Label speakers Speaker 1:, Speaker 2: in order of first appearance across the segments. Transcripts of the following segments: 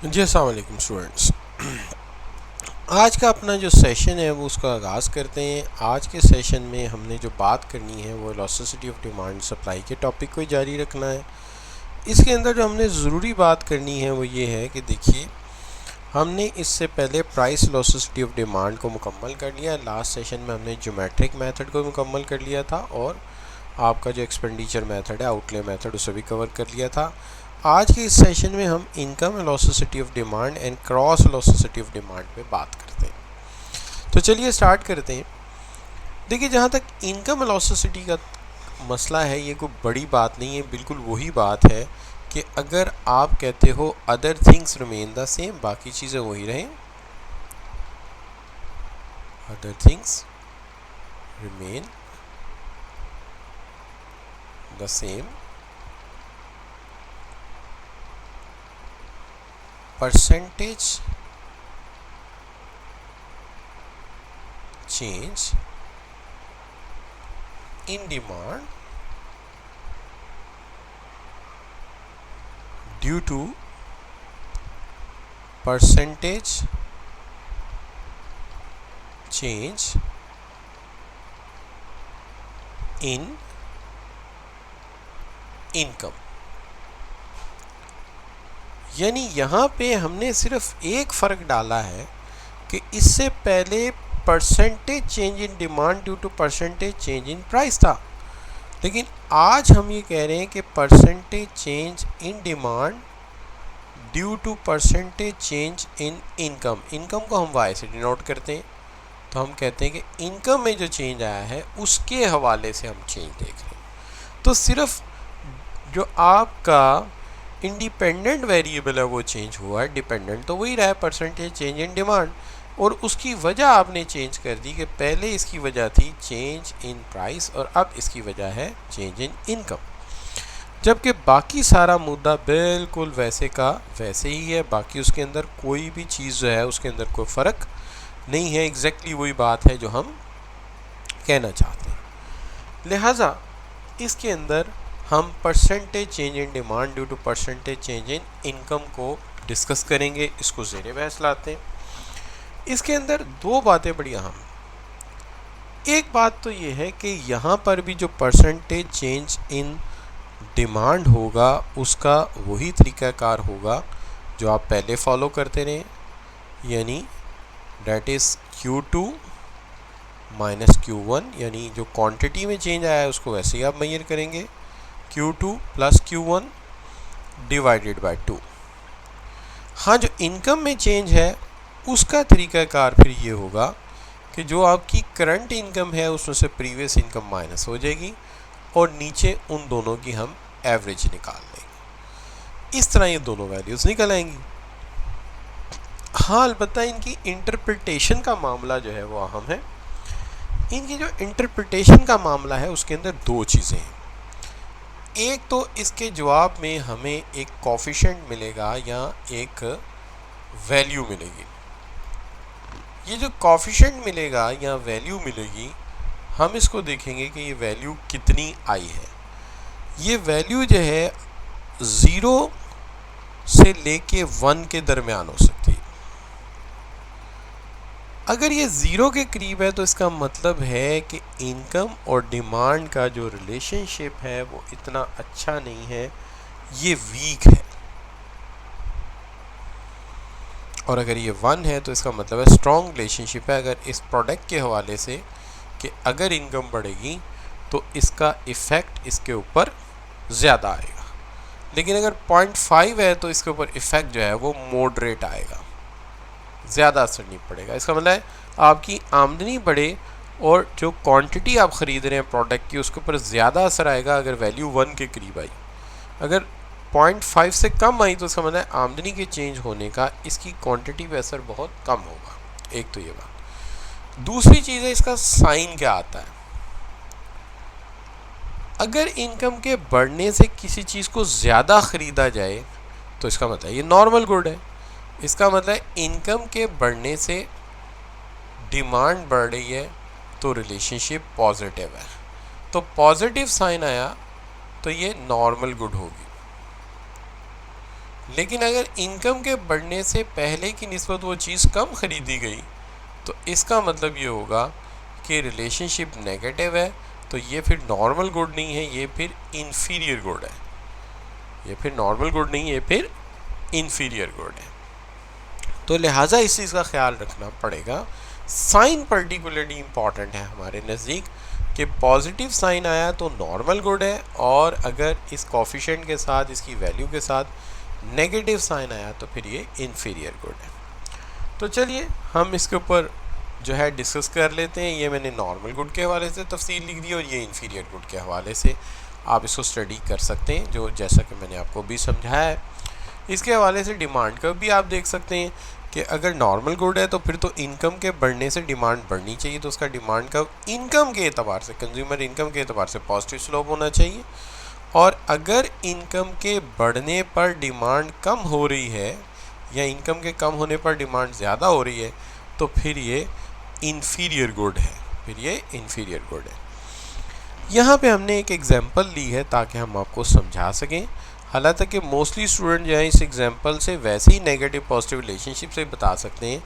Speaker 1: जी अस्सलाम वालेकुम स्टूडेंट्स। आज का अपना जो सेशन है वो उसका आगाज़ करते हैं। आज के सेशन में हमने जो बात करनी है वो इलास्टिसिटी ऑफ डिमांड सप्लाई के टॉपिक को जारी रखना है। इसके अंदर जो हमने ज़रूरी बात करनी है वो ये है कि देखिए, हमने इससे पहले प्राइस इलास्टिसिटी ऑफ डिमांड को मुकम्मल कर लिया। लास्ट सेशन में हमने ज्योमेट्रिक मेथड को मुकम्मल कर लिया था और आपका जो एक्सपेंडिचर मेथड है, आउटले मेथड, उसे भी कवर कर लिया था। आज के इस सेशन में हम income elasticity of demand and cross elasticity of demand पे बात करते हैं। तो चलिए स्टार्ट करते हैं। देखिए, जहाँ तक इनकम इलास्टिसिटी का मसला है, ये कोई बड़ी बात नहीं है, बिल्कुल वही बात है कि अगर आप कहते हो other things remain the same, बाकी चीज़ें वही रहें, other things remain the same, percentage change in demand due to percentage change in income। यानी यहाँ पे हमने सिर्फ एक फ़र्क डाला है कि इससे पहले percentage change in demand due to percentage change in price था, लेकिन आज हम ये कह रहे हैं कि percentage change in demand due to percentage change in income. Income को हम वाई से डिनोट करते हैं, तो हम कहते हैं कि इनकम में जो चेंज आया है उसके हवाले से हम चेंज देख रहे हैं। तो सिर्फ जो आपका इंडिपेंडेंट वेरिएबल है वो चेंज हुआ है, डिपेंडेंट तो वही रहा है, परसेंटेज चेंज इन डिमांड, और उसकी वजह आपने चेंज कर दी कि पहले इसकी वजह थी चेंज इन प्राइस और अब इसकी वजह है चेंज इन इनकम। जबकि बाकी सारा मुद्दा बिल्कुल वैसे का वैसे ही है, बाकी उसके अंदर कोई भी चीज़ जो है उसके अंदर कोई फ़र्क नहीं है, एग्जैक्टली वही बात है जो हम कहना चाहते हैं। लिहाजा इसके अंदर हम percentage change in demand due to percentage change in income को डिस्कस करेंगे, इसको ज़ेरे बहस लाते हैं। इसके अंदर दो बातें बड़ी अहम। एक बात तो ये है कि यहाँ पर भी जो परसेंटेज चेंज इन डिमांड होगा उसका वही तरीक़ाकार होगा जो आप पहले फॉलो करते रहे, यानी that is Q2 minus Q1, यानी जो क्वांटिटी में चेंज आया है उसको वैसे ही आप मेजर करेंगे, Q2 plus Q1 divided by 2। हाँ, जो इनकम में चेंज है उसका तरीक़ाकार फिर ये होगा कि जो आपकी करंट इनकम है उसमें से प्रीवियस इनकम माइनस हो जाएगी और नीचे उन दोनों की हम एवरेज निकाल लेंगे। इस तरह ये दोनों वैल्यूज़ निकल आएंगी। हाँ, अलबत्ता इनकी इंटरप्रिटेशन का मामला जो है वो अहम है। इनकी जो इंटरप्रिटेशन का मामला है उसके अंदर दो चीज़ें हैं। एक तो इसके जवाब में हमें एक कोफिशिएंट मिलेगा या एक वैल्यू मिलेगी। ये जो कोफिशिएंट मिलेगा या वैल्यू मिलेगी, हम इसको देखेंगे कि ये वैल्यू कितनी आई है। ये वैल्यू जो है 0 से लेके 1 के दरमियान हो सकती है। अगर ये 0 के करीब है तो इसका मतलब है कि इनकम और डिमांड का जो रिलेशनशिप है वो इतना अच्छा नहीं है, ये वीक है। और अगर ये 1 है तो इसका मतलब है स्ट्रॉन्ग रिलेशनशिप है, अगर इस प्रोडक्ट के हवाले से कि अगर इनकम बढ़ेगी तो इसका इफ़ेक्ट इसके ऊपर ज़्यादा आएगा, लेकिन अगर 0.5 है तो इसके ऊपर इफ़ेक्ट जो है वो मॉडरेट आएगा, ज़्यादा असर नहीं पड़ेगा। इसका मतलब है आपकी आमदनी बढ़े और जो क्वांटिटी आप ख़रीद रहे हैं प्रोडक्ट की उसके ऊपर ज़्यादा असर आएगा अगर वैल्यू 1 के करीब आई। अगर 0.5 से कम आई तो इसका मतलब है आमदनी के चेंज होने का इसकी क्वांटिटी पे असर बहुत कम होगा। एक तो ये बात। दूसरी चीज़ है इसका साइन क्या आता है। अगर इनकम के बढ़ने से किसी चीज़ को ज़्यादा ख़रीदा जाए तो इसका मतलब ये नॉर्मल गुड है। इसका मतलब इनकम के बढ़ने से डिमांड बढ़ रही है तो रिलेशनशिप पॉजिटिव है, तो पॉजिटिव साइन आया तो ये नॉर्मल गुड होगी। लेकिन अगर इनकम के बढ़ने से पहले की निस्बत वो चीज़ कम खरीदी गई तो इसका मतलब ये होगा कि रिलेशनशिप नेगेटिव है, तो ये फिर नॉर्मल गुड नहीं है, ये फिर इन्फीरियर गुड है। ये फिर नॉर्मल गुड नहीं, ये फिर इन्फीरियर गुड है। तो लिहाजा इस चीज़ का ख्याल रखना पड़ेगा। साइन पर्टिकुलरली इम्पॉर्टेंट है हमारे नज़दीक कि पॉजिटिव साइन आया तो नॉर्मल गुड है, और अगर इस कोफिशिएंट के साथ, इसकी वैल्यू के साथ नेगेटिव साइन आया तो फिर ये इन्फीरियर गुड है। तो चलिए हम इसके ऊपर जो है डिस्कस कर लेते हैं। ये मैंने नॉर्मल गुड के हवाले से तफसील लिख दी और ये इन्फीरियर गुड के हवाले से आप इसको स्टडी कर सकते हैं, जो जैसा कि मैंने आपको भी समझाया है। इसके हवाले से डिमांड का भी आप देख सकते हैं कि अगर नॉर्मल गुड है तो फिर तो इनकम के बढ़ने से डिमांड बढ़नी चाहिए, तो उसका डिमांड का इनकम के एतबार से, कंज्यूमर इनकम के एतबार से पॉजिटिव स्लोप होना चाहिए। और अगर इनकम के बढ़ने पर डिमांड कम हो रही है या इनकम के कम होने पर डिमांड ज़्यादा हो रही है तो फिर ये इन्फीरियर गुड है, फिर ये इन्फीरियर गुड है। यहाँ पे हमने एक एग्जांपल ली है ताकि हम आपको समझा सकें। हालांकि मोस्टली स्टूडेंट जो है इस एग्जांपल से वैसे ही नेगेटिव पॉजिटिव रिलेशनशिप से बता सकते हैं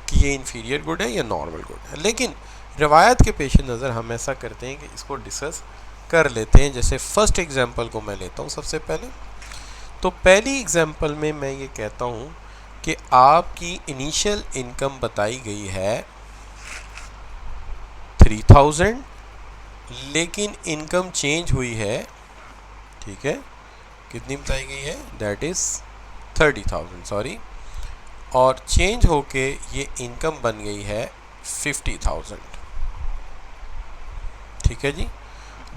Speaker 1: कि ये इन्फीरियर गुड है या नॉर्मल गुड है, लेकिन रवायत के पेश नज़र हम ऐसा करते हैं कि इसको डिस्कस कर लेते हैं। जैसे फर्स्ट एग्जांपल को मैं लेता हूँ सबसे पहले। तो पहली एग्जांपल में मैं ये कहता हूँ कि आपकी इनिशियल इनकम बताई गई है 3000, लेकिन इनकम चेंज हुई है, ठीक है, कितनी बताई गई है, दैट इज़ 30,000 सॉरी, और चेंज होके ये इनकम बन गई है 50,000, ठीक है जी।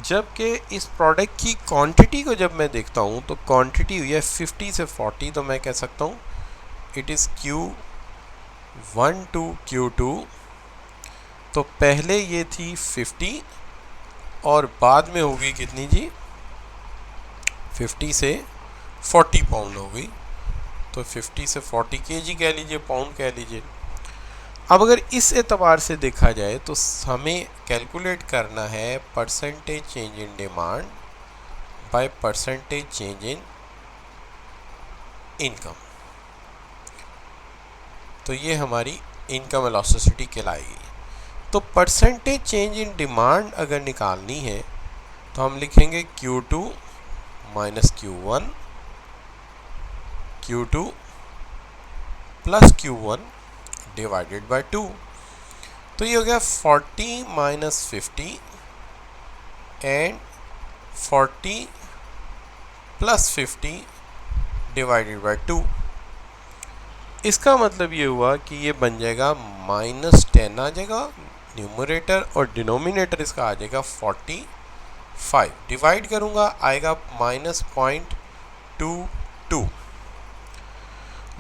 Speaker 1: जबकि इस प्रोडक्ट की क्वांटिटी को जब मैं देखता हूँ तो क्वांटिटी हुई है 50 से 40, तो मैं कह सकता हूँ it is Q1 to Q2। तो पहले ये थी 50 और बाद में होगी कितनी जी, 50 से 40 पाउंड हो गई। तो 50 से 40 केजी कह लीजिए, पाउंड कह लीजिए। अब अगर इस एतबार से देखा जाए तो हमें कैलकुलेट करना है percentage change in demand by percentage change in income. तो ये हमारी इनकम एलास्टिसिटी कहलाएगी। तो परसेंटेज चेंज इन डिमांड अगर निकालनी है तो हम लिखेंगे Q2 minus Q1, Q2 plus Q1 divided by 2। तो ये हो गया 40 minus 50 and 40 plus 50 divided by 2। इसका मतलब ये हुआ कि ये बन जाएगा -10 आ जाएगा न्यूमरेटर, और डिनोमिनेटर इसका आ जाएगा 45। डिवाइड करूँगा आएगा -0.22।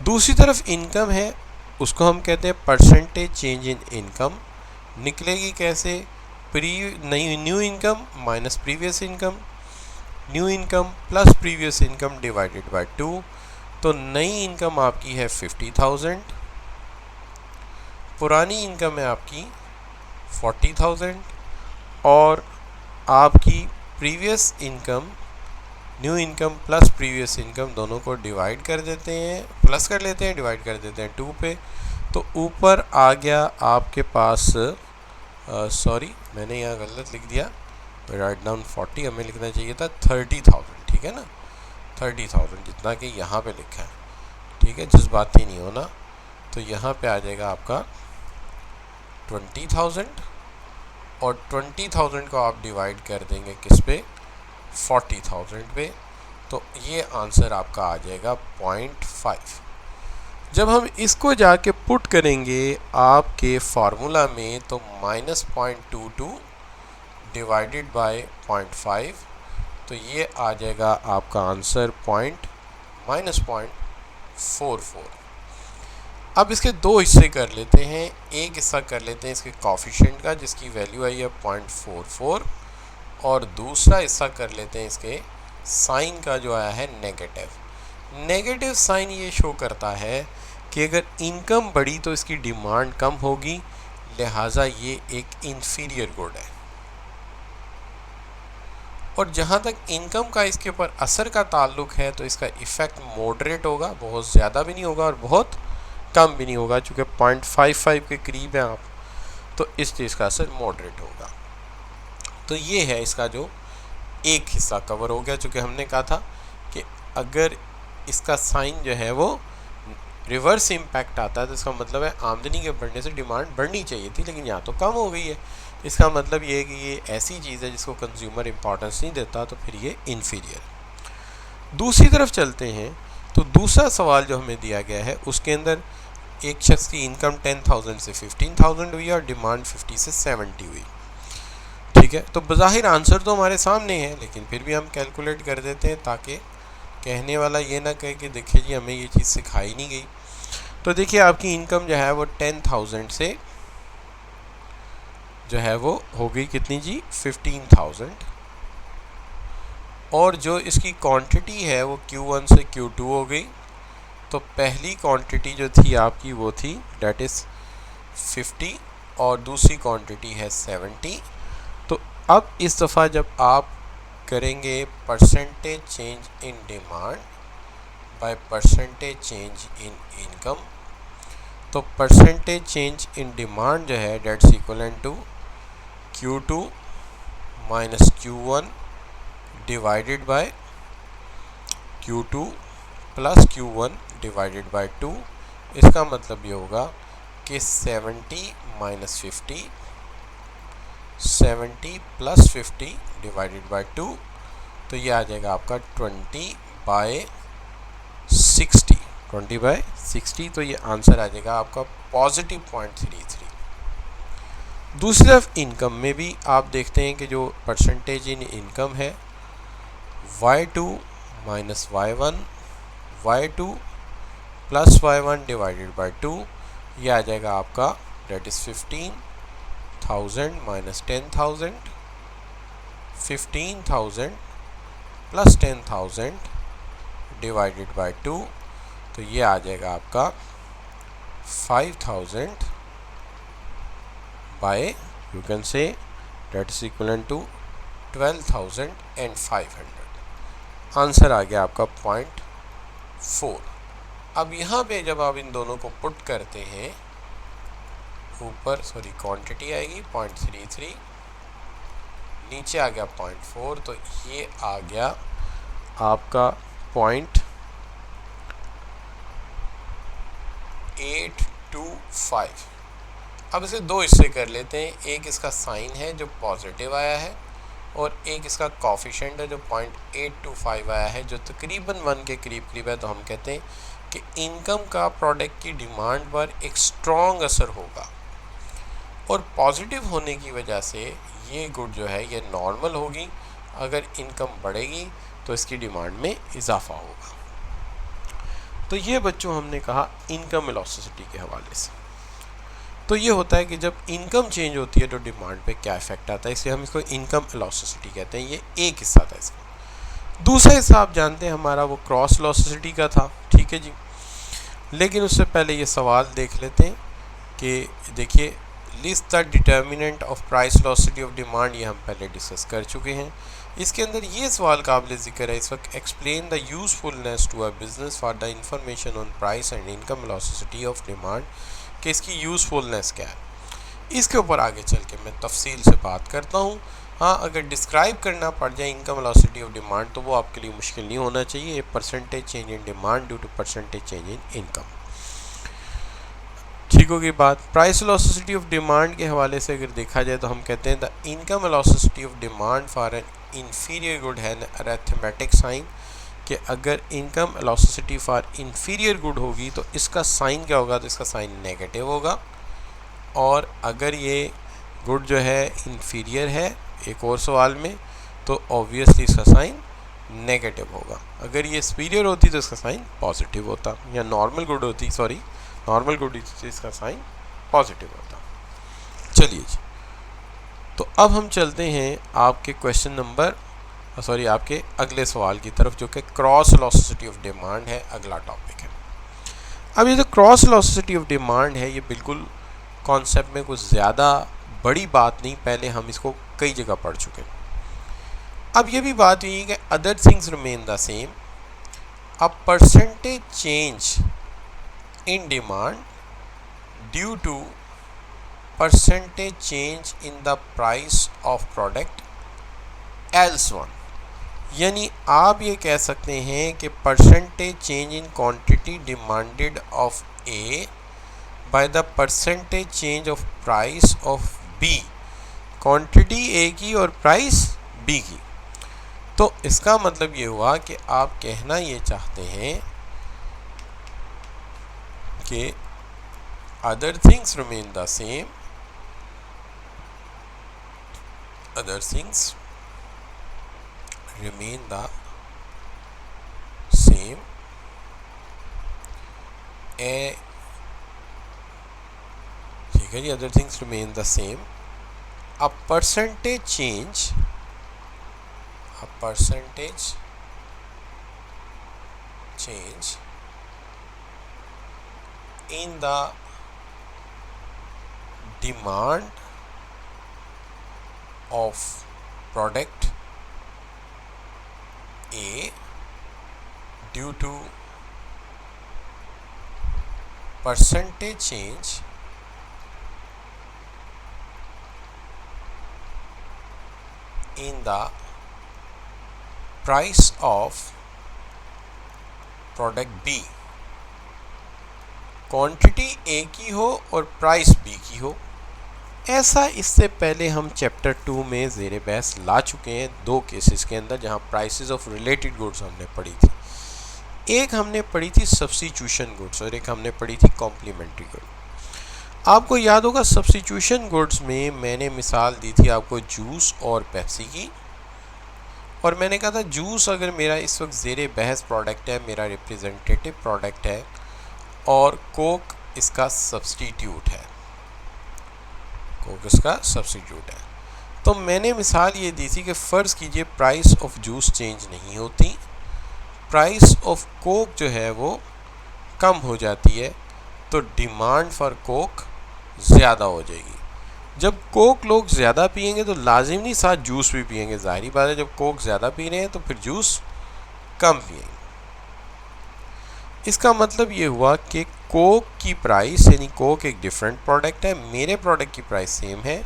Speaker 1: दूसरी तरफ इनकम है, उसको हम कहते हैं परसेंटेज चेंज इन इनकम। निकलेगी कैसे, new income minus previous income, new income plus previous income divided by 2। तो नई इनकम आपकी है 50,000, पुरानी इनकम है आपकी 40,000, और आपकी previous income, new income plus previous income दोनों को डिवाइड कर देते हैं, प्लस कर लेते हैं, डिवाइड कर देते हैं 2 पे। तो ऊपर आ गया आपके पास, सॉरी मैंने यहाँ गलत लिख दिया, राइट डाउन 40, हमें लिखना चाहिए था 30,000, ठीक है ना, 30,000 जितना कि यहाँ पे लिखा है, ठीक है, जज्बाती नहीं होना। तो यहाँ पे आ जाएगा आपका 20,000, और 20,000 को आप डिवाइड कर देंगे किस पे, 40,000 पे। तो ये आंसर आपका आ जाएगा 0.5। जब हम इसको जाके पुट करेंगे आपके फार्मूला में तो -0.22 डिवाइडेड बाय 0.5, तो ये आ जाएगा आपका आंसर -0.44। अब इसके दो हिस्से कर लेते हैं। एक हिस्सा कर लेते हैं इसके कॉफिशिएंट का जिसकी वैल्यू आई है 0.44, और दूसरा हिस्सा कर लेते हैं इसके साइन का जो आया है नेगेटिव। नेगेटिव साइन ये शो करता है कि अगर इनकम बढ़ी तो इसकी डिमांड कम होगी, लिहाजा ये एक इन्फीरियर गुड है। और जहाँ तक इनकम का इसके ऊपर असर का ताल्लुक है तो इसका इफ़ेक्ट मॉडरेट होगा, बहुत ज़्यादा भी नहीं होगा और बहुत कम भी नहीं होगा। चूँकि 0.55 के करीब है आप, तो इस चीज़ का असर मॉडरेट होगा। तो ये है इसका जो एक हिस्सा कवर हो गया। चूँकि हमने कहा था कि अगर इसका साइन जो है वो रिवर्स इम्पैक्ट आता है तो इसका मतलब है आमदनी के बढ़ने से डिमांड बढ़नी चाहिए थी, लेकिन यहाँ तो कम हो गई है। इसका मतलब ये है कि ये ऐसी चीज़ है जिसको कंज्यूमर इंपॉर्टेंस नहीं देता, तो फिर ये इन्फीरियर। दूसरी तरफ चलते हैं तो दूसरा सवाल जो हमें दिया गया है उसके अंदर एक शख्स की इनकम 10,000 से 15,000 हुई और डिमांड 50 से 70 हुई। ठीक है, तो बज़ाहिर आंसर तो हमारे सामने है, लेकिन फिर भी हम कैलकुलेट कर देते हैं ताकि कहने वाला ये ना कहे कि देखिए जी हमें ये चीज़ सिखाई नहीं गई। तो देखिए आपकी इनकम जो है वो 10,000 से जो है वो हो गई कितनी जी, 15,000, और जो इसकी क्वांटिटी है वो Q1 से Q2 हो गई। तो पहली क्वांटिटी जो थी आपकी वो थी डेट इज़ 50 और दूसरी क्वांटिटी है 70। तो अब इस दफ़ा जब आप करेंगे percentage change in demand by percentage change in income, तो परसेंटेज चेंज इन डिमांड जो है that's equivalent to Q2 minus Q1 divided by Q2 plus Q1 divided by 2। इसका मतलब ये होगा कि 70 माइनस 50, 70 प्लस 50 डिवाइडेड बाय 2, तो ये आ जाएगा आपका 20 बाय 60, 20 बाय 60। तो ये आंसर आ जाएगा आपका पॉजिटिव 0.33। दूसरी तरफ इनकम में भी आप देखते हैं कि जो परसेंटेज इन इनकम है Y2 minus Y1, Y2 plus Y1 divided by 2, ये आ जाएगा आपका date is 15,000 minus 10,000, 15,000 plus 10,000 divided by 2, तो ये आ जाएगा आपका 5,000 by you can say date is equivalent to 12,500। Answer आ गया आपका 0.4। अब यहाँ पे जब आप इन दोनों को पुट करते हैं, ऊपर क्वांटिटी आएगी 0.33, नीचे आ गया 0.4, तो ये आ गया आपका 0.825। अब इसे दो हिस्से कर लेते हैं, एक इसका साइन है जो पॉजिटिव आया है और एक इसका कॉफिशेंट है जो 0.825 आया है, जो तकरीबन 1 के करीब करीब है। तो हम कहते हैं कि इनकम का प्रोडक्ट की डिमांड पर एक स्ट्रॉन्ग असर होगा और पॉजिटिव होने की वजह से ये गुड जो है ये नॉर्मल होगी। अगर इनकम बढ़ेगी तो इसकी डिमांड में इजाफा होगा। तो ये बच्चों हमने कहा इनकम इलास्टिसिटी के हवाले से। तो ये होता है कि जब इनकम चेंज होती है तो डिमांड पे क्या इफेक्ट आता है, इसलिए हम इसको इनकम इलास्टिसिटी कहते हैं। ये एक हिस्सा था इसका। दूसरा हिस्सा आप जानते हैं हमारा वो क्रॉस इलास्टिसिटी का था, ठीक है जी। लेकिन उससे पहले ये सवाल देख लेते हैं कि देखिए list the determinant of price elasticity of demand, ये हम पहले डिस्कस कर चुके हैं। इसके अंदर ये सवाल काबिल ज़िक्र है इस वक्त, explain the usefulness to a business for the information on price and income elasticity of demand, कि इसकी यूज़फुलनेस क्या है। इसके ऊपर आगे चल के मैं तफसील से बात करता हूँ। हाँ, अगर डिस्क्राइब करना पड़ जाए इनकम इलास्टिसिटी ऑफ डिमांड तो वो आपके लिए मुश्किल नहीं होना चाहिए। ये percentage change in demand due to percentage change in income, ठीक होगी बात। प्राइस इलास्टिसिटी ऑफ डिमांड के हवाले से अगर देखा जाए तो हम कहते हैं the income elasticity of demand for an inferior good है अरिथमेटिक साइन, कि अगर income elasticity for inferior good होगी तो इसका साइन क्या होगा, तो इसका साइन नेगेटिव होगा। और अगर ये गुड जो है इंफीरियर है एक और सवाल में, तो ऑब्वियसली इसका साइन नेगेटिव होगा। अगर ये सुपीरियर होती तो इसका साइन पॉजिटिव होता, या नॉर्मल गुड होती, नॉर्मल गुड होती, इसका साइन पॉजिटिव होता। चलिए जी, तो अब हम चलते हैं आपके क्वेश्चन नंबर आपके अगले सवाल की तरफ, जो कि क्रॉस इलास्टिसिटी ऑफ डिमांड है, अगला टॉपिक है। अब ये जो क्रॉस इलास्टिसिटी ऑफ डिमांड है ये बिल्कुल कॉन्सेप्ट में कुछ ज़्यादा बड़ी बात नहीं, पहले हम इसको कई जगह पढ़ चुके हैं। अब ये भी बात हुई कि other things remain the same, a percentage change in demand due to percentage change in the price of product else one. यानी आप ये कह सकते हैं कि percentage change in quantity demanded of A by the percentage change of price of B, quantity A की और price B की। तो इसका मतलब ये हुआ कि आप कहना ये चाहते हैं कि other things remain the same, other things remain the same ठीक है जी, other things remain the same, a percentage change in the demand of product A due to percentage change in the price of product B, quantity A की हो और price B की हो। ऐसा इससे पहले हम चैप्टर 2 में ज़ेरे बहस ला चुके हैं दो केसेस के अंदर, जहां प्राइसेस ऑफ रिलेटेड गुड्स हमने पढ़ी थी। एक हमने पढ़ी थी सब्स्टिट्यूशन गुड्स और एक हमने पढ़ी थी कॉम्प्लीमेंट्री गुड। आपको याद होगा सब्स्टिट्यूशन गुड्स में मैंने मिसाल दी थी आपको जूस और पेप्सी की, और मैंने कहा था जूस अगर मेरा इस वक्त ज़ेरे बहस प्रोडक्ट है, मेरा रिप्रेजेंटेटिव प्रोडक्ट है, और कोक इसका सब्स्टिट्यूट है, कोक इसका सब्स्टिट्यूट है। तो मैंने मिसाल ये दी थी कि फ़र्ज़ कीजिए प्राइस ऑफ जूस चेंज नहीं होती, प्राइस ऑफ कोक जो है वो कम हो जाती है, तो डिमांड फॉर कोक ज़्यादा हो जाएगी। जब कोक लोग ज़्यादा पिएंगे तो लाजिम नहीं साथ जूस भी पिएंगे, ज़ाहिरी बात है जब कोक ज़्यादा पी रहे हैं तो फिर जूस कम पिएंगे। इसका मतलब ये हुआ कि कोक की प्राइस, यानी कोक एक डिफरेंट प्रोडक्ट है, मेरे प्रोडक्ट की प्राइस सेम है,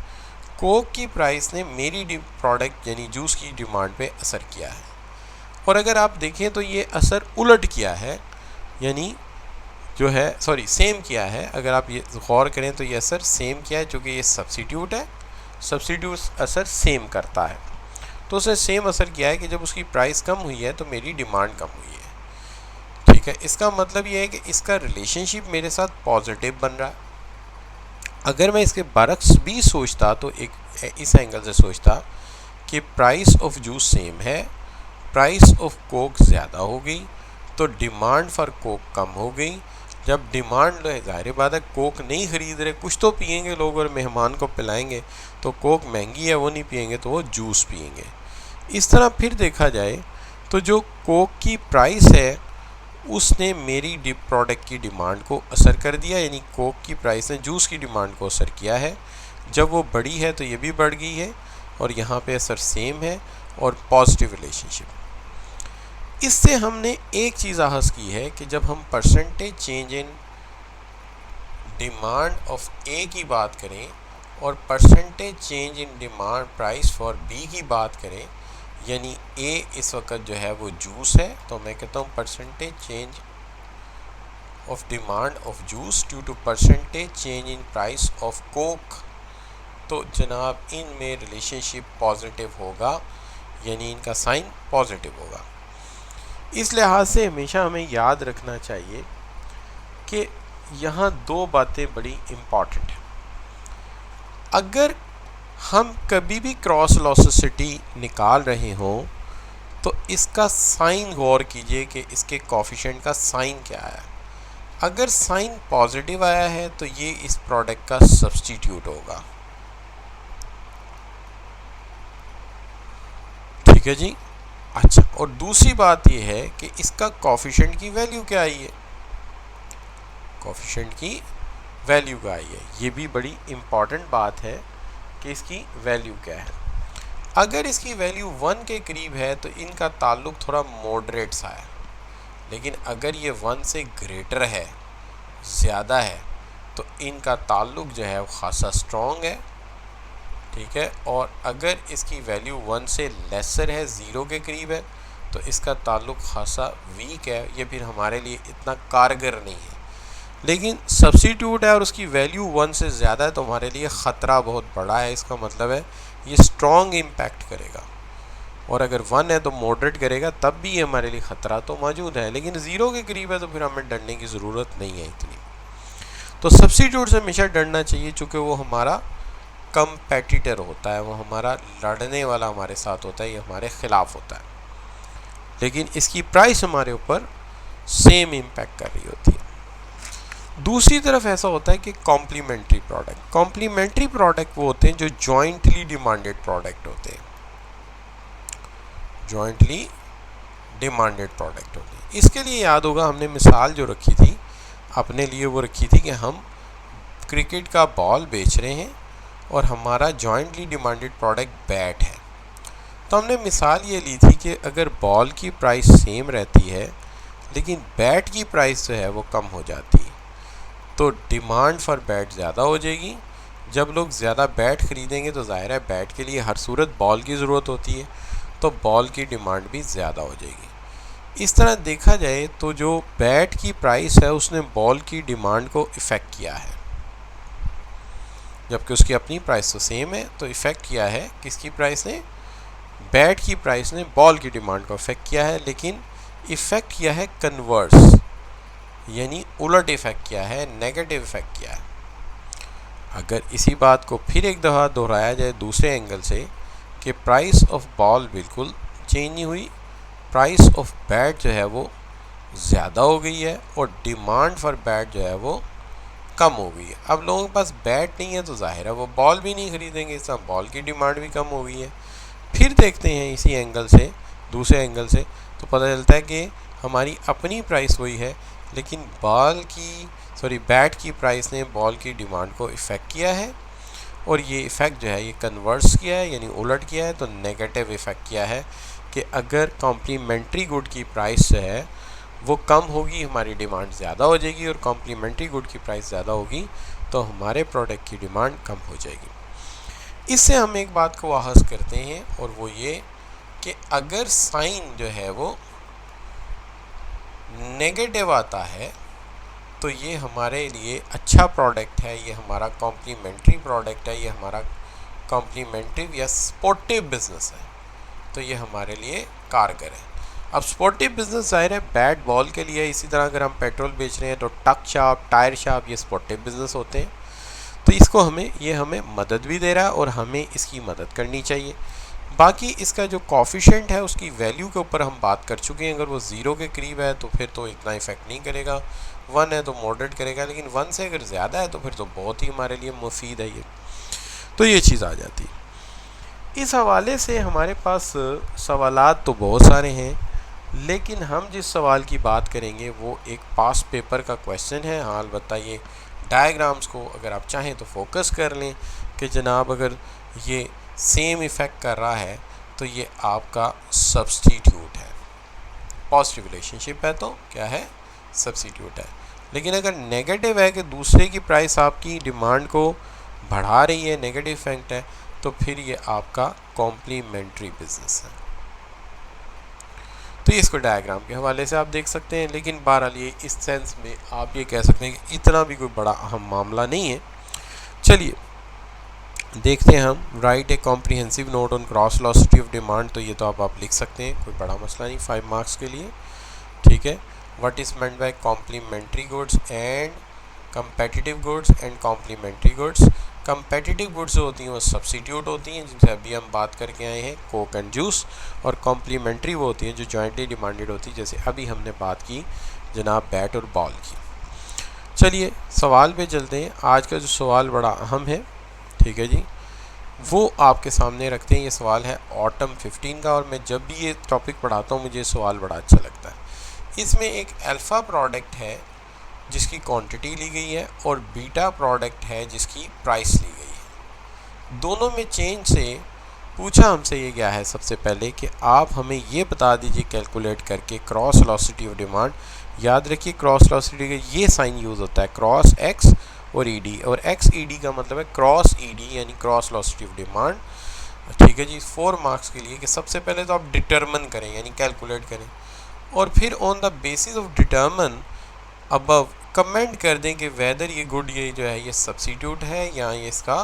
Speaker 1: कोक की प्राइस ने मेरी प्रोडक्ट यानी जूस की डिमांड पे असर किया है। और अगर आप देखें तो ये असर उलट किया है, यानी जो है सेम किया है। अगर आप ये गौर करें तो ये असर सेम किया है, चूँकि ये सब्स्टिट्यूट है, सब्स्टिट्यूट असर सेम करता है, तो उसे सेम असर किया है कि जब उसकी प्राइस कम हुई है तो मेरी डिमांड कम हुई है। ठीक है, इसका मतलब ये है कि इसका रिलेशनशिप मेरे साथ पॉजिटिव बन रहा है। अगर मैं इसके बरक्स भी सोचता तो एक इस एंगल से सोचता कि प्राइस ऑफ जूस सेम है, प्राइस ऑफ कोक ज़्यादा हो गई तो डिमांड फॉर कोक कम हो गई। जब डिमांड ज़ाहिर बात है कोक नहीं ख़रीद रहे, कुछ तो पिएंगे लोग और मेहमान को पिलाएंगे, तो कोक महंगी है वो नहीं पिएंगे तो वो जूस पिएंगे। इस तरह फिर देखा जाए तो जो कोक की प्राइस है उसने मेरी प्रोडक्ट की डिमांड को असर कर दिया, यानी कोक की प्राइस ने जूस की डिमांड को असर किया है। जब वो बढ़ी है तो ये भी बढ़ गई है और यहाँ पे असर सेम है और पॉजिटिव रिलेशनशिप। इससे हमने एक चीज़ आहस की है कि जब हम percentage change in demand of A की बात करें और percentage change in demand price for B की बात करें, यानी ए इस वक्त जो है वो जूस है, तो मैं कहता हूँ percentage change of demand of juice due to percentage change in price of Coke, तो जनाब इनमें रिलेशनशिप पॉजिटिव होगा, यानी इनका साइन पॉजिटिव होगा। इस लिहाज से हमेशा हमें याद रखना चाहिए कि यहाँ दो बातें बड़ी इम्पॉर्टेंट हैं। अगर हम कभी भी क्रॉस वेलोसिटी निकाल रहे हों तो इसका साइन गौर कीजिए कि इसके कोफिशिएंट का साइन क्या है। अगर साइन पॉजिटिव आया है तो ये इस प्रोडक्ट का सब्स्टिट्यूट होगा। ठीक है जी। अच्छा, और दूसरी बात ये है कि इसका कोफिशिएंट की वैल्यू क्या आई है, कोफिशिएंट की वैल्यू क्या आई है, ये भी बड़ी इम्पॉर्टेंट बात है कि इसकी वैल्यू क्या है। अगर इसकी वैल्यू 1 के करीब है तो इनका ताल्लुक थोड़ा मॉडरेट सा है, लेकिन अगर ये 1 से ग्रेटर है, ज़्यादा है, तो इनका ताल्लुक जो है वो ख़ासा स्ट्रॉन्ग है, ठीक है। और अगर इसकी वैल्यू 1 से लेसर है, 0 के करीब है, तो इसका ताल्लुक ख़ासा वीक है, ये फिर हमारे लिए इतना कारगर नहीं है। लेकिन सब्स्टिट्यूट है और उसकी वैल्यू 1 से ज़्यादा है तो हमारे लिए ख़तरा बहुत बड़ा है। इसका मतलब है ये स्ट्रॉन्ग इम्पैक्ट करेगा, और अगर 1 है तो मॉडरेट करेगा, तब भी ये हमारे लिए ख़तरा तो मौजूद है। लेकिन 0 के करीब है तो फिर हमें डरने की ज़रूरत नहीं है इतनी। तो सब्स्टिट्यूट से हमेशा डरना चाहिए, चूँकि वो हमारा कंपेटिटर होता है, वो हमारा लड़ने वाला हमारे साथ होता है, ये हमारे ख़िलाफ़ होता है। लेकिन इसकी प्राइस हमारे ऊपर सेम इम्पैक्ट कर रही होती है। दूसरी तरफ ऐसा होता है कि कॉम्प्लीमेंट्री प्रोडक्ट। कॉम्प्लीमेंट्री प्रोडक्ट वो होते हैं जो जॉइंटली डिमांडेड प्रोडक्ट होते हैं, जॉइंटली डिमांडेड प्रोडक्ट होते हैं। इसके लिए याद होगा हमने मिसाल जो रखी थी अपने लिए, वो रखी थी कि हम क्रिकेट का बॉल बेच रहे हैं और हमारा जॉइंटली डिमांडेड प्रोडक्ट बैट है। तो हमने मिसाल ये ली थी कि अगर बॉल की प्राइस सेम रहती है लेकिन बैट की प्राइस जो है वो कम हो जाती है, तो डिमांड फॉर बैट ज़्यादा हो जाएगी। जब लोग ज़्यादा बैट ख़रीदेंगे तो ज़ाहिर है बैट के लिए हर सूरत बॉल की ज़रूरत होती है, तो बॉल की डिमांड भी ज़्यादा हो जाएगी। इस तरह देखा जाए तो जो बैट की प्राइस है उसने बॉल की डिमांड को इफ़ेक्ट किया है, जबकि उसकी अपनी प्राइस तो सेम है। तो इफ़ेक्ट किया है किसकी प्राइस ने? बैट की प्राइस ने बॉल की डिमांड को इफ़ेक्ट किया है, लेकिन इफ़ेक्ट किया है कन्वर्स, यानी उलट इफ़ेक्ट किया है, नेगेटिव इफ़ेक्ट किया है। अगर इसी बात को फिर एक दफ़ा दोहराया जाए दूसरे एंगल से कि प्राइस ऑफ बॉल बिल्कुल चेंज नहीं हुई, प्राइस ऑफ बैट जो है वो ज़्यादा हो गई है और डिमांड फॉर बैट जो है वो कम हो गई है। अब लोगों के पास बैट नहीं है तो जाहिर है वो बॉल भी नहीं ख़रीदेंगे, इस तरह बॉल की डिमांड भी कम हो गई है। फिर देखते हैं इसी एंगल से, दूसरे एंगल से, तो पता चलता है कि हमारी अपनी प्राइस वही है, लेकिन बैट की प्राइस ने बॉल की डिमांड को इफ़ेक्ट किया है, और ये इफ़ेक्ट जो है ये कन्वर्स किया है, यानी उलट किया है। तो नेगेटिव इफ़ेक्ट किया है कि अगर कॉम्प्लीमेंट्री गुड की प्राइस जो है वो कम होगी, हमारी डिमांड ज़्यादा हो जाएगी, और कॉम्प्लीमेंट्री गुड की प्राइस ज़्यादा होगी तो हमारे प्रोडक्ट की डिमांड कम हो जाएगी। इससे हम एक बात को वाहस करते हैं, और वो ये कि अगर साइन जो है वो नेगेटिव आता है तो ये हमारे लिए अच्छा प्रोडक्ट है, ये हमारा कॉम्प्लीमेंट्री प्रोडक्ट है, ये हमारा कॉम्प्लीमेंट्री या स्पोर्टिव बिजनेस है, तो ये हमारे लिए कारगर है। अब स्पोर्टिव बिजनेस ज़ाहिर है बैट बॉल के लिए, इसी तरह अगर हम पेट्रोल बेच रहे हैं तो टक शॉप, टायर शॉप, ये स्पोर्टिव बिजनेस होते हैं। तो इसको हमें मदद भी दे रहा है और हमें इसकी मदद करनी चाहिए। बाकी इसका जो कॉफिशेंट है उसकी वैल्यू के ऊपर हम बात कर चुके हैं। अगर वो 0 के करीब है तो फिर तो इतना इफ़ेक्ट नहीं करेगा, 1 है तो मॉडरेट करेगा, लेकिन 1 से अगर ज़्यादा है तो फिर तो बहुत ही हमारे लिए मुफीद है ये। तो ये चीज़ आ जाती है। इस हवाले से हमारे पास सवालात तो बहुत सारे हैं, लेकिन हम जिस सवाल की बात करेंगे वो एक पास पेपर का क्वेश्चन है। हाँ, अलबत्ता ये डायग्राम्स को अगर आप चाहें तो फोकस कर लें कि जनाब अगर ये सेम इफ़ेक्ट कर रहा है तो ये आपका सब्स्टिट्यूट है, पॉजिटिव रिलेशनशिप है तो क्या है, सब्स्टिट्यूट है। लेकिन अगर नेगेटिव है कि दूसरे की प्राइस आपकी डिमांड को बढ़ा रही है, नेगेटिव इफेक्ट है, तो फिर ये आपका कॉम्प्लीमेंट्री बिजनेस है। तो इसको डायग्राम के हवाले से आप देख सकते हैं, लेकिन बहरहाल ये इस सेंस में आप ये कह सकते हैं कि इतना भी कोई बड़ा अहम मामला नहीं है। चलिए देखते हैं हम। Right A comprehensive note on cross velocity of demand, तो ये तो आप लिख सकते हैं, कोई बड़ा मसला नहीं, 5 मार्क्स के लिए, ठीक है। What is meant by complementary goods and competitive goods and complementary goods. Competitive goods जो होती हैं वो सब्स्टिट्यूट होती हैं, जिनसे अभी हम बात करके आए हैं, कोक एंड जूस, और कॉम्प्लीमेंट्री वो होती हैं जो जॉइंटली डिमांडेड होती है, जैसे अभी हमने बात की जनाब बैट और बॉल की। चलिए सवाल पे चलते हैं। आज का जो सवाल बड़ा अहम है, ठीक है जी, वो आपके सामने रखते हैं। ये सवाल है ऑटम 15 का, और मैं जब भी ये टॉपिक पढ़ाता हूँ मुझे ये सवाल बड़ा अच्छा लगता है। इसमें एक अल्फ़ा प्रोडक्ट है जिसकी क्वांटिटी ली गई है, और बीटा प्रोडक्ट है जिसकी प्राइस ली गई है। दोनों में चेंज से पूछा हमसे ये क्या है सबसे पहले कि आप हमें ये बता दीजिए कैलकुलेट करके क्रॉस वेलोसिटी ऑफ डिमांड। याद रखिए क्रॉस वेलोसिटी का ये साइन यूज़ होता है क्रॉस एक्स और ईडी, और एक्स ईडी का मतलब है क्रॉस ईडी यानी क्रॉस वेलोसिटी ऑफ डिमांड। ठीक है जी, 4 मार्क्स के लिए कि सबसे पहले तो आप डिटरमिन करें यानी कैलकुलेट करें, और फिर on the basis of determine above comment कर दें कि वेदर ये गुड ये जो है ये सब्सिट्यूट है या ये इसका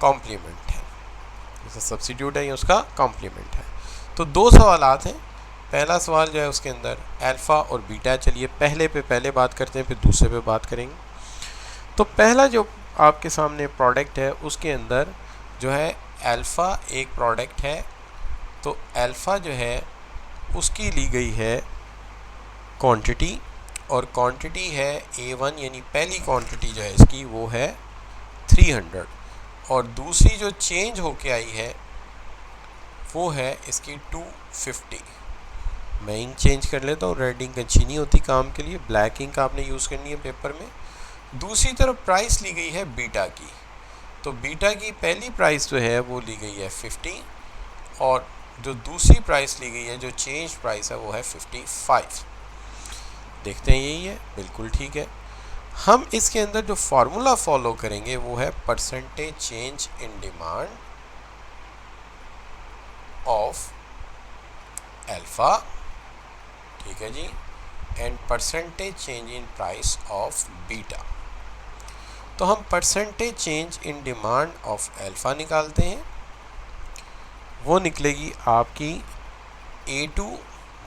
Speaker 1: कॉम्प्लीमेंट है, जैसे सब्सिट्यूट है या उसका कॉम्प्लीमेंट है। तो 2 सवालात हैं। पहला सवाल जो है उसके अंदर अल्फ़ा और बीटा, चलिए पहले पे पहले बात करते हैं फिर दूसरे पे बात करेंगे। तो पहला जो आपके सामने प्रोडक्ट है उसके अंदर जो है अल्फ़ा एक प्रोडक्ट है, तो अल्फ़ा जो है उसकी ली गई है क्वांटिटी, और क्वांटिटी है A1 यानी पहली क्वांटिटी जो है इसकी वो है 300, और दूसरी जो चेंज होके आई है वो है इसकी 250। मैं इंक चेंज कर लेता हूँ, रेड इंक अच्छी नहीं होती काम के लिए, ब्लैक इंक आपने यूज़ करनी है पेपर में। दूसरी तरफ प्राइस ली गई है बीटा की, तो बीटा की पहली प्राइस जो है वो ली गई है 50, और जो दूसरी प्राइस ली गई है जो चेंज प्राइस है वो है 55। देखते हैं यही है, बिल्कुल ठीक है। हम इसके अंदर जो फार्मूला फॉलो करेंगे वो है percentage change in demand of alpha, ठीक है जी, and percentage change in price of beta. तो हम percentage change in demand of alpha निकालते हैं, वो निकलेगी आपकी A2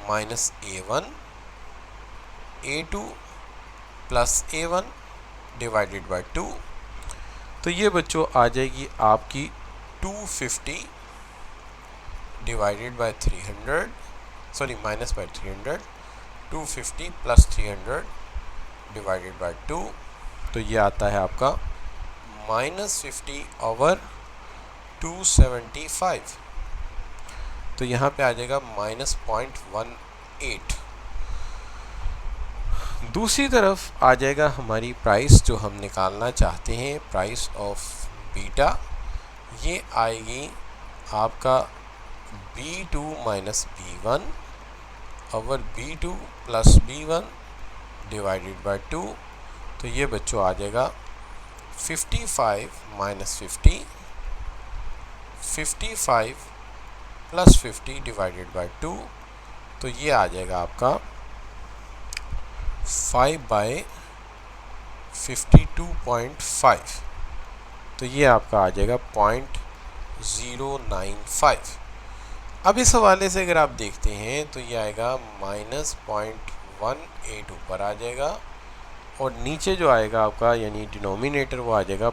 Speaker 1: minus A1, A2 plus A1 divided by 2, तो ये बच्चों आ जाएगी आपकी 250 divided by 300, sorry minus by 300, 250 plus 300 divided by 2, तो ये आता है आपका -50 ओवर 275, तो यहाँ पे आ जाएगा -0.18। दूसरी तरफ आ जाएगा हमारी प्राइस जो हम निकालना चाहते हैं, प्राइस ऑफ बीटा, ये आएगी आपका B2 minus B1 over B2 plus B1 divided by 2, तो ये बच्चों आ जाएगा 55 माइनस 50, 55 प्लस 50 डिवाइडेड बाय 2, तो ये आ जाएगा आपका 5/52.5, तो ये आपका आ जाएगा 0.095। अब इस हवाले से अगर आप देखते हैं तो ये आएगा -0.18 ऊपर आ जाएगा, और नीचे जो आएगा आपका यानी डिनोमिनेटर वो आ जाएगा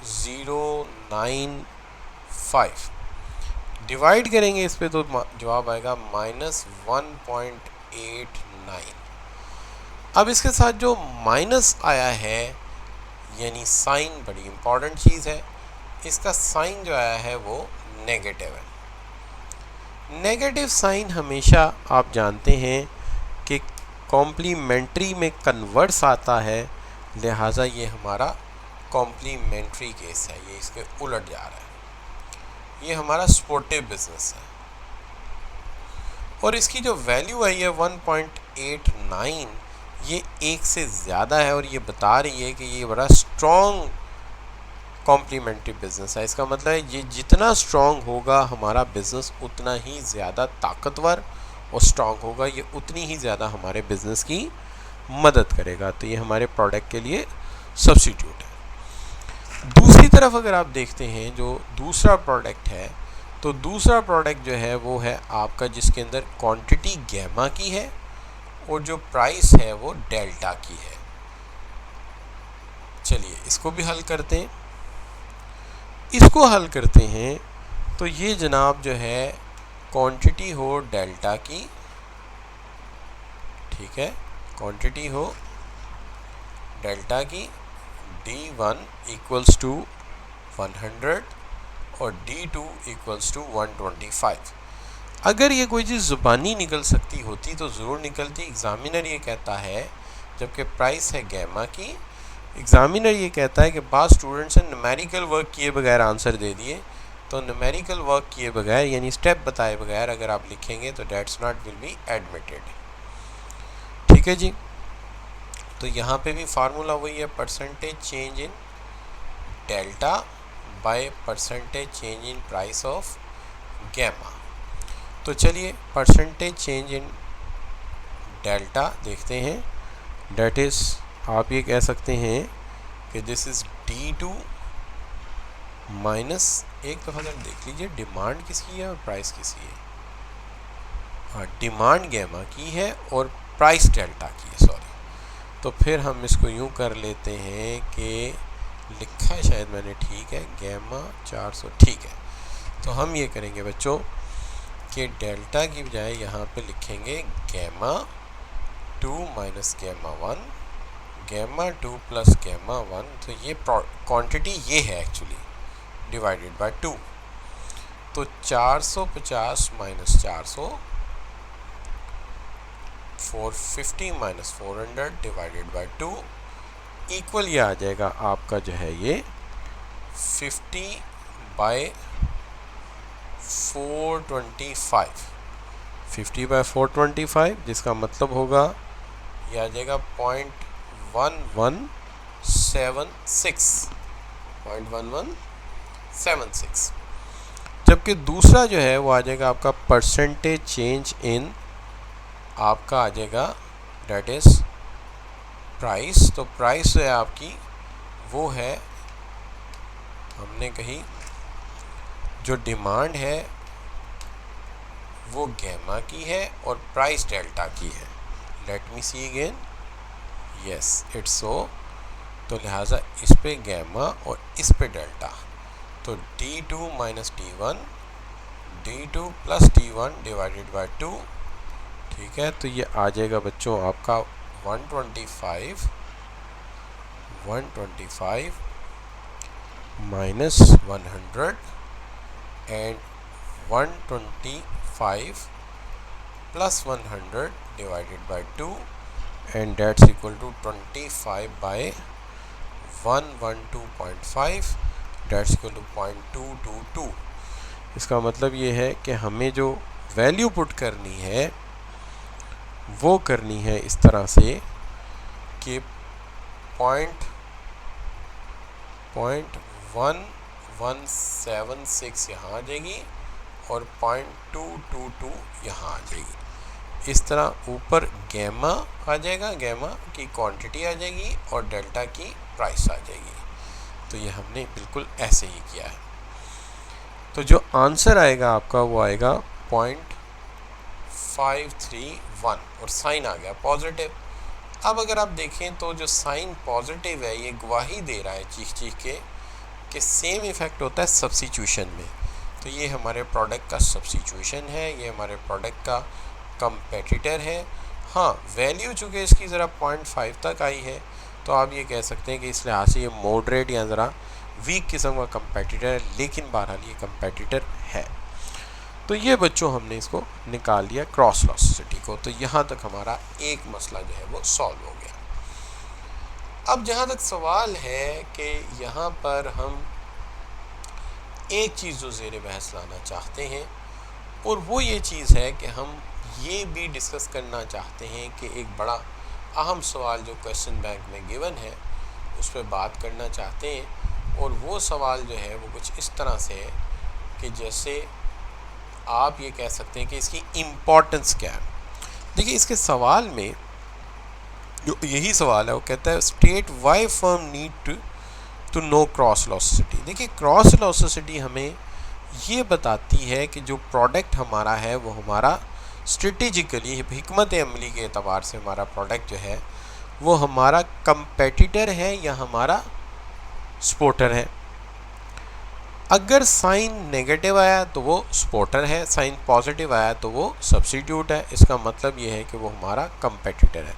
Speaker 1: 0.095। डिवाइड करेंगे इस पे तो जवाब आएगा -1.89। अब इसके साथ जो माइनस आया है यानी साइन बड़ी इंपॉर्टेंट चीज़ है, इसका साइन जो आया है वो नेगेटिव है। नेगेटिव साइन हमेशा आप जानते हैं कि कॉम्प्लीमेंट्री में कन्वर्स आता है, लिहाजा ये हमारा कॉम्प्लीमेंट्री केस है, ये इसके उलट जा रहा है, ये हमारा स्पोर्टिव बिजनेस है। और इसकी जो वैल्यू आई है 1.89, ये 1 से ज़्यादा है, और ये बता रही है कि ये बड़ा स्ट्रॉन्ग कॉम्प्लीमेंट्री बिजनेस है। इसका मतलब है ये जितना स्ट्रॉन्ग होगा हमारा बिजनेस उतना ही ज़्यादा ताकतवर और स्ट्रॉन्ग होगा, ये उतनी ही ज़्यादा हमारे बिजनेस की मदद करेगा। तो ये हमारे प्रोडक्ट के लिए सब्स्टिट्यूट है। दूसरी तरफ अगर आप देखते हैं जो दूसरा प्रोडक्ट है, तो दूसरा प्रोडक्ट जो है वो है आपका जिसके अंदर क्वांटिटी गैमा की है और जो प्राइस है वो डेल्टा की है। चलिए इसको भी हल करते हैं। इसको हल करते हैं तो ये जनाब जो है क्वांटिटी हो डेल्टा की, ठीक है, क्वांटिटी हो डेल्टा की, D1 इक्वल्स टू 100 और D2 इक्वल्स टू 125। अगर ये कोई चीज़ ज़ुबानी निकल सकती होती तो ज़रूर निकलती। एग्ज़ामिनर ये कहता है जबकि प्राइस है गैमा की, एग्ज़ामिनर ये कहता है कि बाद स्टूडेंट्स ने न्यूमेरिकल वर्क किए बगैर आंसर दे दिए, तो न्यूमेरिकल वर्क किए बगैर यानी स्टेप बताए बगैर अगर आप लिखेंगे तो that's not will be admitted. ठीक है जी। तो यहाँ पे भी फार्मूला वही है, percentage change in delta by percentage change in price of gamma. तो चलिए परसेंटेज चेंज इन डेल्टा देखते हैं। डेट इज़, आप ये कह सकते हैं कि दिस इज़ D2 माइनस, एक दफ़ा जरा देख लीजिए डिमांड किसकी है और प्राइस किसकी है। हाँ, डिमांड गैमा की है और प्राइस डेल्टा की है, सॉरी। तो फिर हम इसको यूँ कर लेते हैं कि लिखा है शायद मैंने ठीक है, गैमा 400, ठीक है। तो हम ये करेंगे बच्चों कि डेल्टा की बजाय यहाँ पे लिखेंगे gamma 2 minus gamma 1, gamma 2 plus gamma 1। तो ये क्वांटिटी ये है एक्चुअली, डिवाइडेड बाय 2। तो 450 minus 400, 450 minus 400 divided by 2 equal ये आ जाएगा आपका जो है ये 50 बाय 425, 50 बाय 425, जिसका मतलब होगा ये आ जाएगा 0.1176, 0.1176। जबकि दूसरा जो है वो आ जाएगा आपका परसेंटेज चेंज इन, आपका आ जाएगा डेट इज़ प्राइस। तो प्राइस जो है आपकी वो है, हमने कही जो डिमांड है वो गैमा की है और प्राइस डेल्टा की है। Let me see again, yes it's so. तो लिहाजा इस पे गैमा और इस पे डेल्टा, तो D2 minus D1, D2 plus D1 divided by 2। ठीक है, तो ये आ जाएगा बच्चों आपका 125 minus 100 and 125 plus 100 divided by 2 and that's equal to 25 by 112.5, that's equal to 0.222। इसका मतलब ये है कि हमें जो वैल्यू पुट करनी है वो करनी है इस तरह से कि 0.1176 यहाँ आ जाएगी और 0.222 यहाँ आ जाएगी। इस तरह ऊपर गैमा आ जाएगा, गैमा की क्वांटिटी आ जाएगी और डेल्टा की प्राइस आ जाएगी। तो ये हमने बिल्कुल ऐसे ही किया है। तो जो आंसर आएगा आपका वो आएगा 0.531 और साइन आ गया पॉजिटिव। अब अगर आप देखें तो जो साइन पॉजिटिव है ये गवाही दे रहा है चीख चीख के कि सेम इफ़ेक्ट होता है सब्स्टिट्यूशन में। तो ये हमारे प्रोडक्ट का सब्स्टिट्यूशन है, ये हमारे प्रोडक्ट का कंपेटिटर है। हाँ, वैल्यू चूँकि इसकी ज़रा 0.5 तक आई है तो आप ये कह सकते हैं कि इस लिहाज से ये मॉडरेट या ज़रा वीक किस्म का कंपेटिटर है, लेकिन बहरहाल ये कंपेटिटर है। तो ये बच्चों हमने इसको निकाल लिया क्रॉस लॉसिसिटी को। तो यहाँ तक हमारा एक मसला जो है वो सॉल्व हो गया। अब जहाँ तक सवाल है कि यहाँ पर हम एक चीज़ जो ज़ेर बहस लाना चाहते हैं और वो ये चीज़ है कि हम ये भी डिस्कस करना चाहते हैं कि एक बड़ा अहम सवाल जो क्वेश्चन बैंक में गिवन है उस पर बात करना चाहते हैं। और वो सवाल जो है वो कुछ इस तरह से है कि जैसे आप ये कह सकते हैं कि इसकी इम्पोर्टेंस क्या है। देखिए इसके सवाल में जो यही सवाल है वो कहता है state why firm need to know cross elasticity. देखिए क्रॉस लॉसिसिटी हमें ये बताती है कि जो प्रोडक्ट हमारा है वो हमारा स्ट्रेटेजिकली हिकमत अमली के एतबार से हमारा प्रोडक्ट जो है वो हमारा कंपेटिटर है या हमारा सपोर्टर है। अगर साइन नेगेटिव आया तो वो सपोर्टर है, साइन पॉजिटिव आया तो वो सब्स्टिट्यूट है। इसका मतलब ये है कि वो हमारा कंपेटिटर है।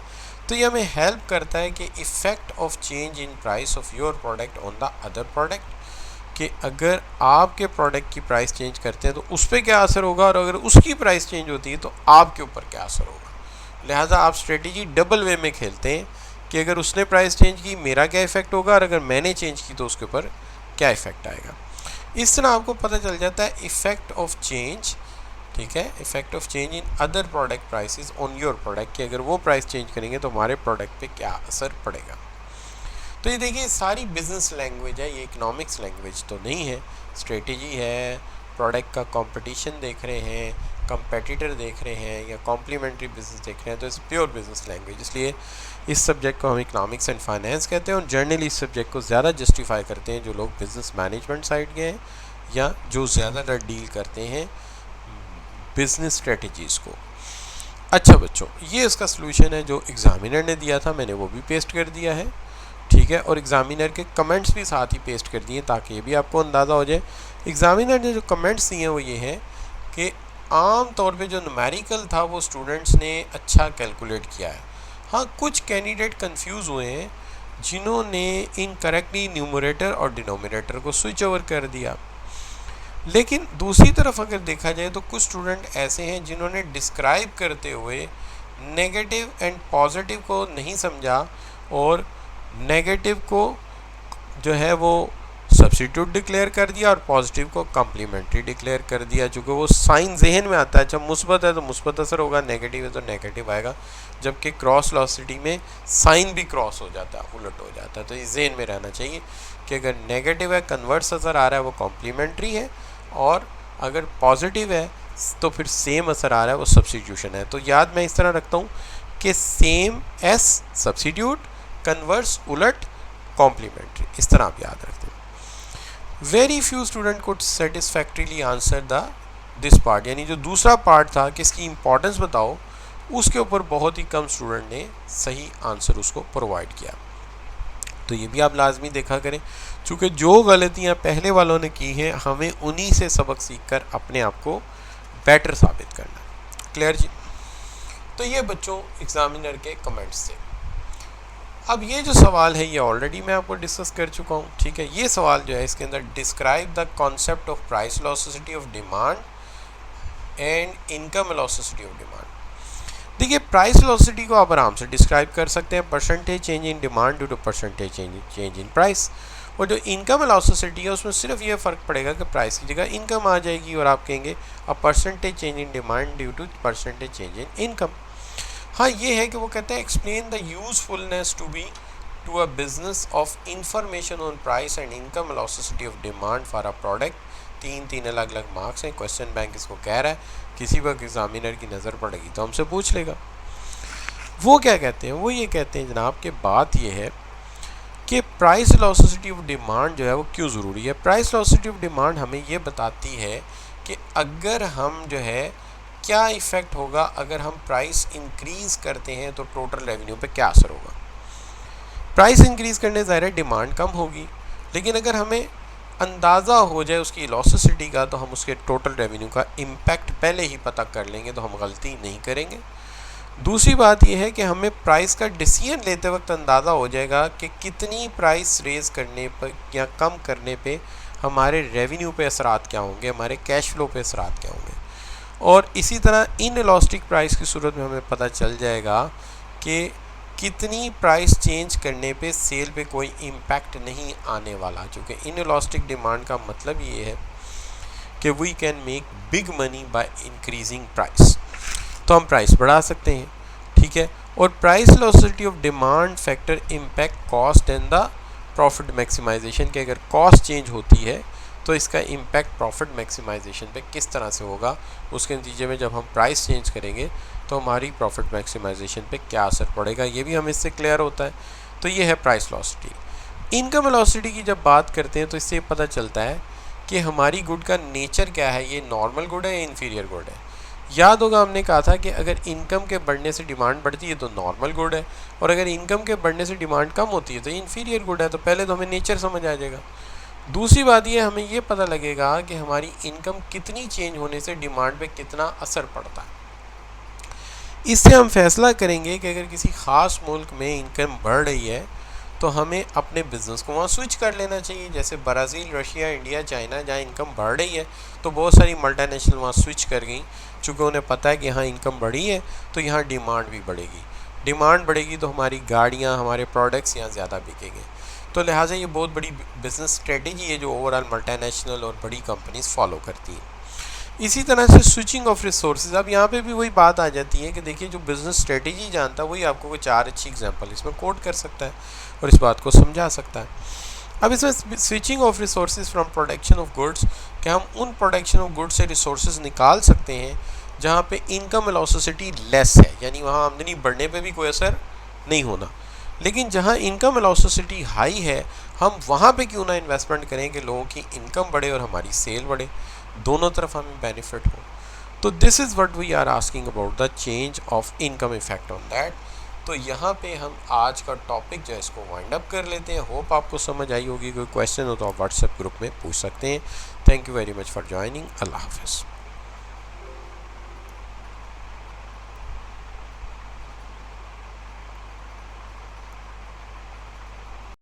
Speaker 1: तो ये हमें हेल्प करता है कि effect of change in price of your product on the other product, कि अगर आपके प्रोडक्ट की प्राइस चेंज करते हैं तो उस पर क्या असर होगा और अगर उसकी प्राइस चेंज होती है तो आपके ऊपर क्या असर होगा। लिहाजा आप स्ट्रेटेजी डबल वे में खेलते हैं कि अगर उसने प्राइस चेंज की मेरा क्या इफ़ेक्ट होगा और अगर मैंने चेंज की तो उसके ऊपर क्या इफ़ेक्ट आएगा। इस तरह आपको पता चल जाता है इफ़ेक्ट ऑफ चेंज, ठीक है, effect of change in other product prices on your product, कि अगर वो प्राइस चेंज करेंगे तो हमारे प्रोडक्ट पे क्या असर पड़ेगा। तो ये देखिए सारी बिजनेस लैंग्वेज है, ये इकोनॉमिक्स लैंग्वेज तो नहीं है, स्ट्रेटेजी है, प्रोडक्ट का कंपटीशन देख रहे हैं, कंपेटिटर देख रहे हैं या कॉम्प्लीमेंट्री बिजनेस देख रहे हैं, तो इस प्योर बिजनेस लैंग्वेज, इसलिए इस सब्जेक्ट को हम इकोनॉमिक्स एंड फाइनेंस कहते हैं। और जर्नली इस सब्जेक्ट को ज़्यादा जस्टिफाई करते हैं जो लोग बिजनेस मैनेजमेंट साइड के हैं या जो ज़्यादातर डील करते हैं बिजनेस स्ट्रेटजीज़ को। अच्छा बच्चों, ये इसका सोल्यूशन है जो एग्जामिनर ने दिया था, मैंने वो भी पेस्ट कर दिया है, ठीक है, और एग्जामिनर के कमेंट्स भी साथ ही पेस्ट कर दिए ताकि ये भी आपको अंदाज़ा हो जाए। एग्जामिनर ने जो कमेंट्स दिए हैं वो ये हैं कि आम तौर पे जो न्यूमेरिकल था वो स्टूडेंट्स ने अच्छा कैलकुलेट किया है। हाँ, कुछ कैंडिडेट कंफ्यूज हुए हैं जिन्होंने इनकरेक्टली न्यूमरेटर और डिनोमिनेटर को स्विच ओवर कर दिया, लेकिन दूसरी तरफ अगर देखा जाए तो कुछ स्टूडेंट ऐसे हैं जिन्होंने डिस्क्राइब करते हुए नेगेटिव एंड पॉजिटिव को नहीं समझा और नेगेटिव को जो है वो सब्स्टिट्यूट डिक्लेयर कर दिया और पॉजिटिव को कम्प्लीमेंट्री डिक्लेयर कर दिया, चूँकि वो साइन जहन में आता है, जब मुस्बत है तो मुस्बत असर होगा, नेगेटिव है तो नेगेटिव आएगा, जबकि क्रॉस वेलोसिटी में साइन भी क्रॉस हो जाता है, उलट हो जाता है। तो ये जहन में रहना चाहिए कि अगर नेगेटिव है कन्वर्स असर आ रहा है वो कॉम्प्लीमेंट्री है, और अगर पॉजिटिव है तो फिर सेम असर आ रहा है वो सब्स्टिट्यूशन है। तो याद मैं इस तरह रखता हूँ कि सेम एस सब्स्टिट्यूट, कन्वर्स उलट, कॉम्प्लीमेंट्री, इस तरह आप याद रखते हैं। Very few student could satisfactorily answer this part, यानी जो दूसरा पार्ट था कि इसकी इंपॉर्टेंस बताओ, उसके ऊपर बहुत ही कम स्टूडेंट ने सही आंसर उसको प्रोवाइड किया। तो ये भी आप लाजमी देखा करें, चूँकि जो गलतियाँ पहले वालों ने की हैं हमें उन्हीं से सबक सीखकर अपने आप को बेटर साबित करना। क्लियर जी? तो ये बच्चों एग्जामिनर के कमेंट्स थे। अब ये जो सवाल है ये ऑलरेडी मैं आपको डिस्कस कर चुका हूँ, ठीक है। ये सवाल जो है इसके अंदर describe the concept of price elasticity of demand and income elasticity of demand. देखिए प्राइस इलास्टिसिटी को आप आराम से डिस्क्राइब कर सकते हैं percentage change in demand due to percentage change in price, और जो इनकम इलास्टिसिटी है उसमें सिर्फ ये फ़र्क पड़ेगा कि प्राइस की जगह इनकम आ जाएगी और आप कहेंगे a percentage change in demand due to percentage change in income. हाँ, ये है कि वो कहते हैं explain the usefulness to a business of information on price and income elasticity of demand for a product. तीन अलग अलग मार्क्स हैं। क्वेश्चन बैंक इसको कह रहा है, किसी वक्त एग्जामिनर की नज़र पड़ेगी तो हमसे पूछ लेगा। वो क्या कहते हैं? वो ये कहते हैं जनाब कि बात ये है कि प्राइस इलास्टिसिटी ऑफ डिमांड जो है वो क्यों ज़रूरी है। प्राइस इलास्टिसिटी ऑफ डिमांड हमें ये बताती है कि अगर हम जो है क्या इफ़ेक्ट होगा अगर हम प्राइस इंक्रीज़ करते हैं तो टोटल रेवेन्यू पे क्या असर होगा। प्राइस इंक्रीज़ करने ज़ाहिर है डिमांड कम होगी, लेकिन अगर हमें अंदाज़ा हो जाए उसकी इलास्टिसिटी का तो हम उसके टोटल रेवेन्यू का इम्पैक्ट पहले ही पता कर लेंगे, तो हम गलती नहीं करेंगे। दूसरी बात यह है कि हमें प्राइस का डिसीजन लेते वक्त अंदाज़ा हो जाएगा कि कितनी प्राइस रेज करने पर या कम करने पे हमारे रेवेन्यू पे असरात क्या होंगे, हमारे कैश फ्लो पे असरात क्या होंगे। और इसी तरह इन इलास्टिक प्राइस की सूरत में हमें पता चल जाएगा कि कितनी प्राइस चेंज करने पे सेल पे कोई इम्पैक्ट नहीं आने वाला, क्योंकि इन इलास्टिक डिमांड का मतलब ये है कि we can make big money by increasing price. तो हम प्राइस बढ़ा सकते हैं, ठीक है। और price elasticity of demand factor impact cost and the profit maximization, के अगर कॉस्ट चेंज होती है तो इसका इम्पैक्ट प्रॉफिट मैक्सिमाइजेशन पे किस तरह से होगा। उसके नतीजे में जब हम प्राइस चेंज करेंगे तो हमारी प्रॉफिट मैक्सिमाइजेशन पे क्या असर पड़ेगा, ये भी हमें इससे क्लियर होता है। तो ये है प्राइस इलास्टिसिटी। इनकम इलास्टिसिटी की जब बात करते हैं तो इससे पता चलता है कि हमारी गुड का नेचर क्या है, ये नॉर्मल गुड है या इन्फीरियर गुड है। याद होगा हमने कहा था कि अगर इनकम के बढ़ने से डिमांड बढ़ती है तो नॉर्मल गुड है, और अगर इनकम के बढ़ने से डिमांड कम होती है तो इन्फीरियर गुड है। तो पहले तो हमें नेचर समझ आ जाएगा। दूसरी बात ये हमें ये पता लगेगा कि हमारी इनकम कितनी चेंज होने से डिमांड पे कितना असर पड़ता है। इससे हम फैसला करेंगे कि अगर किसी ख़ास मुल्क में इनकम बढ़ रही है तो हमें अपने बिज़नेस को वहाँ स्विच कर लेना चाहिए। जैसे ब्राज़ील, रशिया, इंडिया, चाइना, जहाँ इनकम बढ़ रही है तो बहुत सारी मल्टीनेशनल वहाँ स्विच कर गई, चूँकि उन्हें पता है कि यहाँ इनकम बढ़ी है तो यहाँ डिमांड भी बढ़ेगी। डिमांड बढ़ेगी तो हमारी गाड़ियाँ, हमारे प्रोडक्ट्स यहाँ ज़्यादा बिकेंगे। तो लिहाजा ये बहुत बड़ी बिजनेस स्ट्रेटेजी है जो ओवरऑल मल्टीनेशनल और बड़ी कंपनीज फॉलो करती हैं। इसी तरह से स्विचिंग ऑफ रिसोर्सेज, अब यहाँ पे भी वही बात आ जाती है कि देखिए जो बिजनेस स्ट्रेटेजी जानता है वही आपको कोई 4 अच्छी एग्जांपल इसमें कोट कर सकता है और इस बात को समझा सकता है। अब इसमें switching off resources from production of goods, कि हम उन प्रोडक्शन ऑफ गुड्स से रिसोर्सेज निकाल सकते हैं जहाँ पे इनकम वेलोसिटी लेस है, यानी वहाँ आमदनी बढ़ने पे भी कोई असर नहीं होना, लेकिन जहाँ इनकम वेलोसिटी हाई है हम वहाँ पे क्यों ना इन्वेस्टमेंट करें कि लोगों की इनकम बढ़े और हमारी सेल बढ़े, दोनों तरफ हमें बेनिफिट हो। तो this is what we are asking about the change of income effect on that. तो यहाँ पे हम आज का टॉपिक जो है इसको वाइंड अप कर लेते हैं। होप आपको समझ आई होगी। कोई क्वेश्चन हो तो आप व्हाट्सएप ग्रुप में पूछ सकते हैं। Thank you very much for joining. अल्लाह हाफिज़।